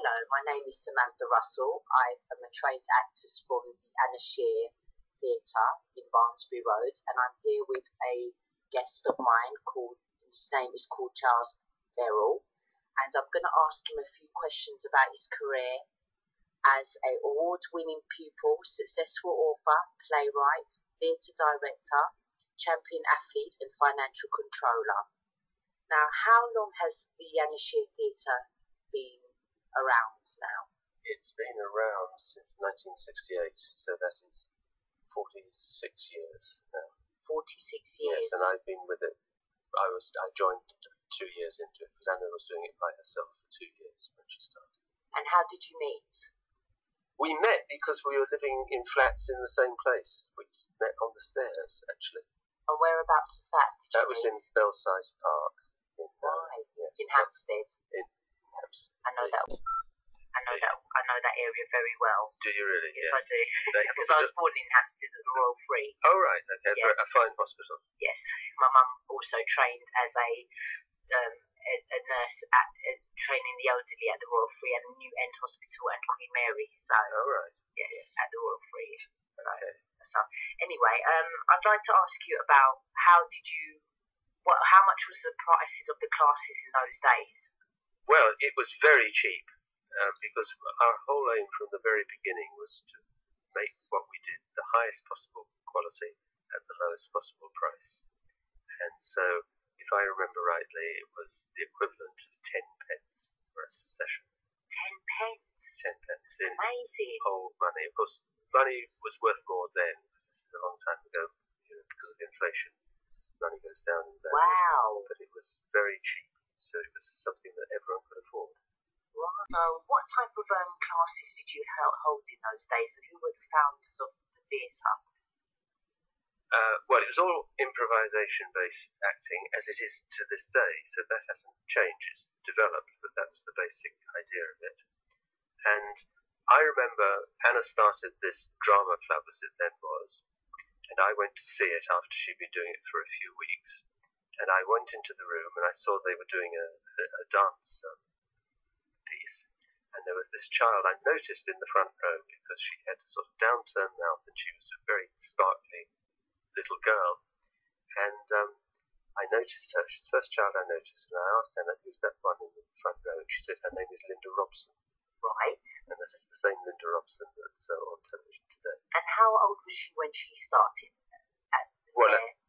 Hello, my name is Samantha Russell. I am a trained actress from the Anna Shear Theatre in Barnsbury Road, and I'm here with a guest of mine his name is called Charles Verrall, and I'm going to ask him a few questions about his career as an award-winning pupil, successful author, playwright, theatre director, champion athlete and financial controller. Now, how long has the Anna Shear Theatre been around now? It's been around since 1968, so that is 46 years now. 46 years? Yes, and I've been with it. I joined 2 years into it because Anna was doing it by herself for 2 years when she started. And how did you meet? We met because we were living in flats in the same place. We met on the stairs, actually. And whereabouts was that? That was in Belsize Park. Right, yes, in Hampstead. In Hampstead. I know that area very well. Do you really? Yes, I do. Because I was born in Hampstead at the Royal Free. Oh right, okay, yes. A fine hospital. Yes, my mum also trained as a nurse training the elderly at the Royal Free and the New End Hospital and Queen Mary. So, oh right, yes, at the Royal Free. Okay. So anyway, I'd like to ask you about how much was the prices of the classes in those days? Well, it was very cheap because our whole aim from the very beginning was to make what we did the highest possible quality at the lowest possible price. And so, if I remember rightly, it was the equivalent of 10 pence for a session. 10 pence? 10 pence in amazing. Old money. Of course, money was worth more then, because this is a long time ago. Because of inflation, money goes down in value. Wow. But it was very cheap, so it was something that everyone could afford. Right. So what type of classes did you hold in those days, and who were the founders of the theatre? Well, it was all improvisation-based acting, as it is to this day, so that hasn't changed. It's developed, but that was the basic idea of it. And I remember Anna started this drama club, as it then was, and I went to see it after she'd been doing it for a few weeks. And I went into the room and I saw they were doing a dance piece. And there was this child I noticed in the front row because she had a sort of downturned mouth and she was a very sparkly little girl. And I noticed her. She's the first child I noticed, and I asked Anna, who's that one in the front row? And she said her name is Linda Robson. Right. And that is the same Linda Robson that's on television today. And how old was she when she started?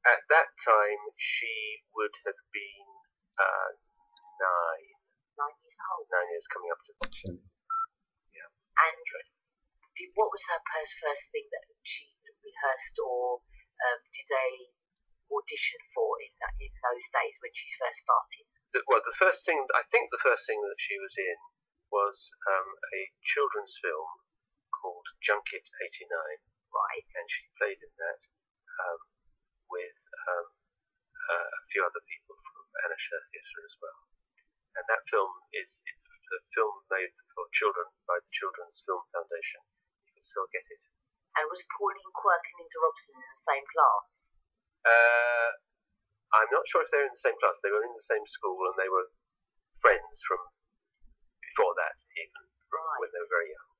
At that time, she would have been 9. 9 years old? 9 years, coming up to... Yeah. And what was her first thing that she rehearsed, or did they audition for in those days when she first started? The first thing that she was in was a children's film called Junket 89. Right. And she played in that with a few other people from Anna Shear Theatre as well. And that film is a film made for children by the Children's Film Foundation. You can still get it. And was Pauline Quirk and Linda Robson in the same class? I'm not sure if they were in the same class. They were in the same school and they were friends from before that, even when they were very young.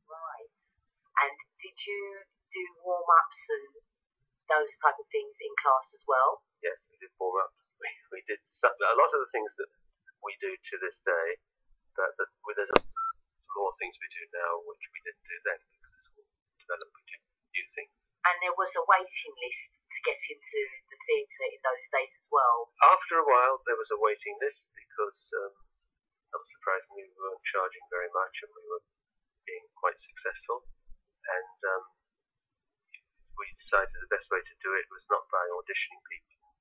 Right. And did you do warm-ups and those type of things in class as well? Yes, we did warm-ups. We did a lot of the things that we do to this day, but there's more things we do now which we didn't do then because it's all developed. We do new things. And there was a waiting list to get into the theatre in those days as well? After a while there was a waiting list because, not surprisingly, we weren't charging very much and we were being quite successful. And we decided the best way to do it was not by auditioning people,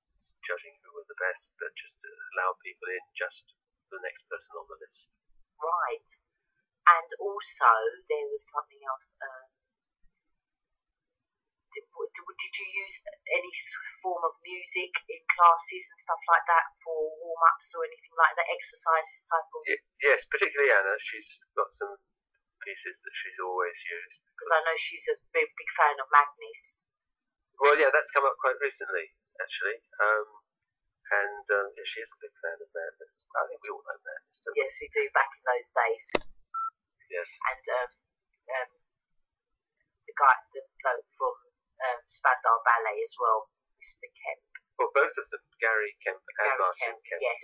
judging who were the best, but just to allow people in, just the next person on the list. Right. And also, there was something else. Did you use any form of music in classes and stuff like that for warm-ups or anything like that, exercises type of? Yes, particularly Anna. She's got some pieces that she's always used. Because I know she's a very big fan of Magnus. Well, yeah, that's come up quite recently, actually. Yeah, she is a big fan of Madness. I think we all know Madness, don't we? Yes, we do, back in those days. Yes. And the bloke from Spandau Ballet as well, Mr. Kemp. Well, both of them, Gary Kemp and Martin Kemp, yes.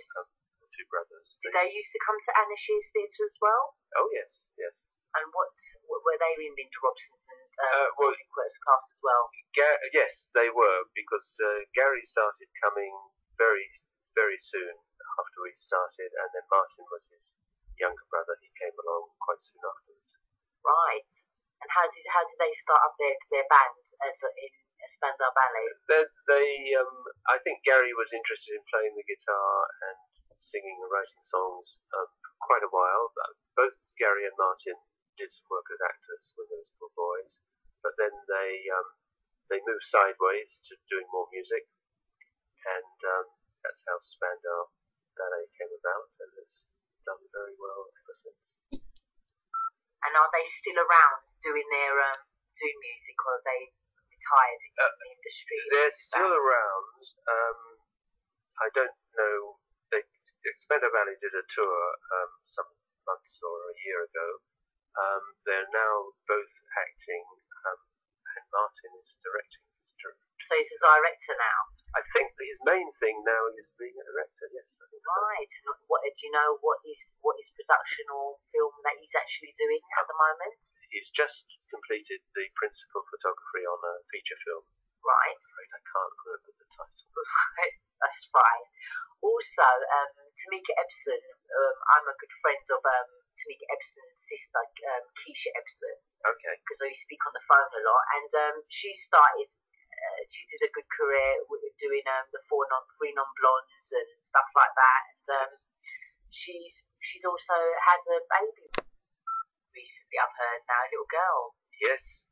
The two brothers. Did they used to come to Anna Shear's theatre as well? Oh, yes, yes. And what were they in Linda Robson's and well, Quirk's class as well? Yes, they were, because Gary started coming very, very soon after we started, and then Martin was his younger brother. He came along quite soon afterwards. Right. And how did they start up their band in Spandau Ballet? I think Gary was interested in playing the guitar and singing and writing songs for quite a while. Both Gary and Martin did some work as actors when they were still boys, but then they moved sideways to doing more music, and that's how Spandau Ballet came about, and it's done very well ever since. And are they still around doing doing music, or are they retired in the industry? They're still around. I don't know. Spandau Ballet did a tour some months or a year ago. They're now both acting, and Martin is directing. So he's a director now? I think his main thing now is being a director, yes, I think so. Right. What, do you know what his production or film that he's actually doing at the moment? He's just completed the principal photography on a feature film. Right. I'm afraid I can't remember the title. That's fine. Also, Tamika Epson, I'm a good friend of Tamika Epson's sister, Keisha Epson. Okay. Because I speak on the phone a lot, and she started. She did a good career doing the three non-blondes and stuff like that. And she's also had a baby recently. I've heard now, a little girl. Yes,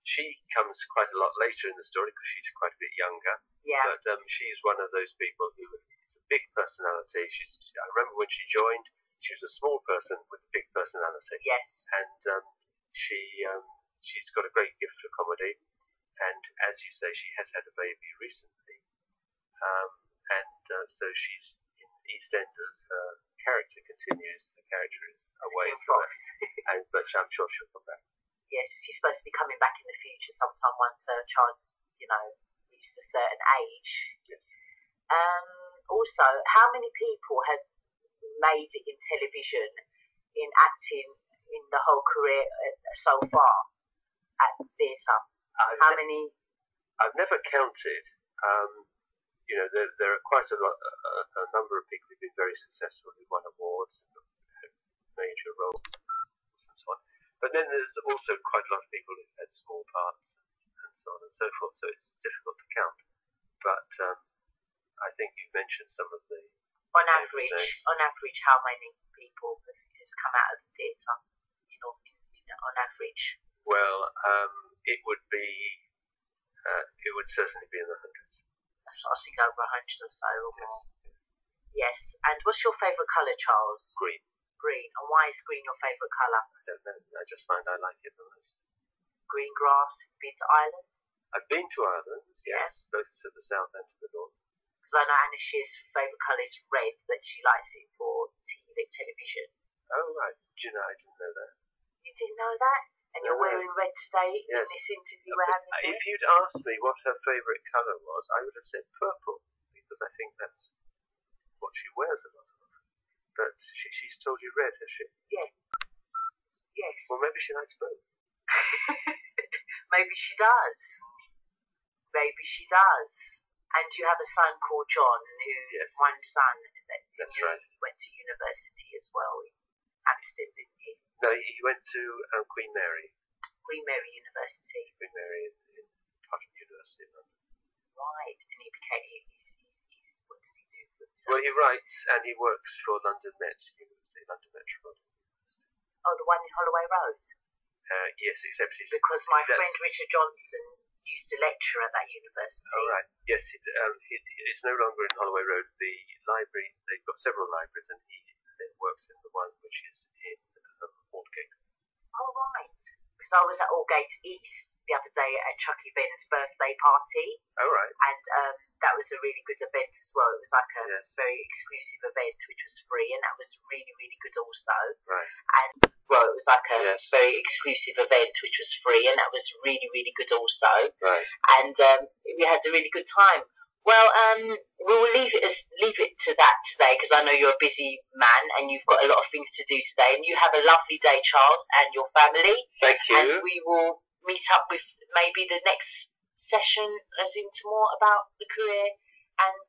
she comes quite a lot later in the story because she's quite a bit younger. Yeah. But she's one of those people who is a big personality. I remember when she joined, she was a small person with a big personality. Yes. And she's got a great gift for comedy. And as you say, she has had a baby recently. So she's in EastEnders. Her character continues. The character is away from her. But I'm sure she'll come back. Yes, she's supposed to be coming back in the future sometime once her child's, reached a certain age. Yes. Also, how many people have made it in television, in acting, in the whole career so far at theatre? How many? I've never counted. There are quite a number of people who've been very successful, who've won awards and had major roles and so on. But then there's also quite a lot of people who've had small parts and so on and so forth. So it's difficult to count. But I think you mentioned some of the. On average, how many people has come out of the theatre? On average. Well, it would certainly be in the hundreds. I think over 100 or so or more. Yes. Yes. And what's your favourite colour, Charles? Green. Green. And why is green your favourite colour? I don't know. I just find I like it the most. Green grass. Been to Ireland? I've been to Ireland, yes, both to the south and to the north. Because I know Anna Shear's favourite colour is red, that she likes it for television. Oh, right. Do you know, I didn't know that. You didn't know that? And you're wearing red today in this interview we're having here? If you'd asked me what her favourite colour was, I would have said purple, because I think that's what she wears a lot of. But she's told you red, has she? Yeah. Yes. Well, maybe she likes both. Maybe she does. Maybe she does. And you have a son called John, one son that's right. He went to university as well in Hampstead, didn't he? No, he went to Queen Mary. Queen Mary University. Queen Mary in part of University of London. Right, and he became. What does he do? Well, he writes and he works for London Met University, London Metropolitan University. Oh, the one in Holloway Road. Yes, except he's. Because my friend Richard Johnson used to lecture at that university. Oh, right. Yes, it's no longer in Holloway Road. The library, they've got several libraries, and he works in the one which is in Aldgate. Oh, right. Because I was at Aldgate East the other day at Chucky Ben's birthday party. Oh, right. And that was a really good event as well. It was like a Yes. very exclusive event which was free, and that was really, really good also. Right. And well, it was like a Yes. very exclusive event which was free, and that was really, really good also. Right. And we had a really good time. Well, we'll leave it to that today, because I know you're a busy man and you've got a lot of things to do today. And you have a lovely day, Charles, and your family. Thank you. And we will meet up with maybe the next session as into more about the career and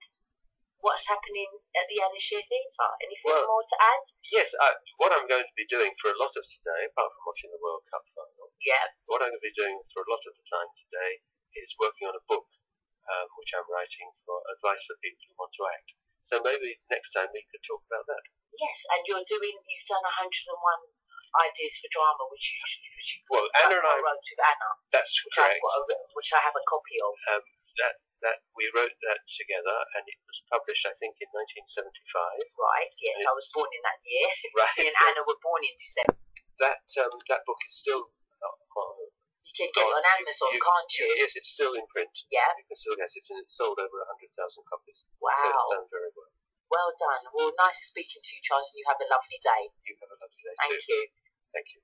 what's happening at the Anishir Theatre. Anything more to add? Yes, what I'm going to be doing for a lot of today, apart from watching the World Cup final, what I'm going to be doing for a lot of the time today is working on a book which I'm writing for advice for people who want to act. So maybe next time we could talk about that. Yes, and you've done 101 ideas for drama, which you Anna and I wrote with Anna. That's correct. Which I have a copy of. That we wrote that together, and it was published, I think, in 1975. Right. Yes, I was born in that year. Right. Me and Anna were born in December. That book is still. You can get it on Amazon, can't you? Yes, it's still in print. Yeah. You can still get it, and it's sold over 100,000 copies. Wow. So it's done very well. Well done. Well, nice speaking to you, Charles, and you have a lovely day. You have a lovely day Thank too. you. Thank you.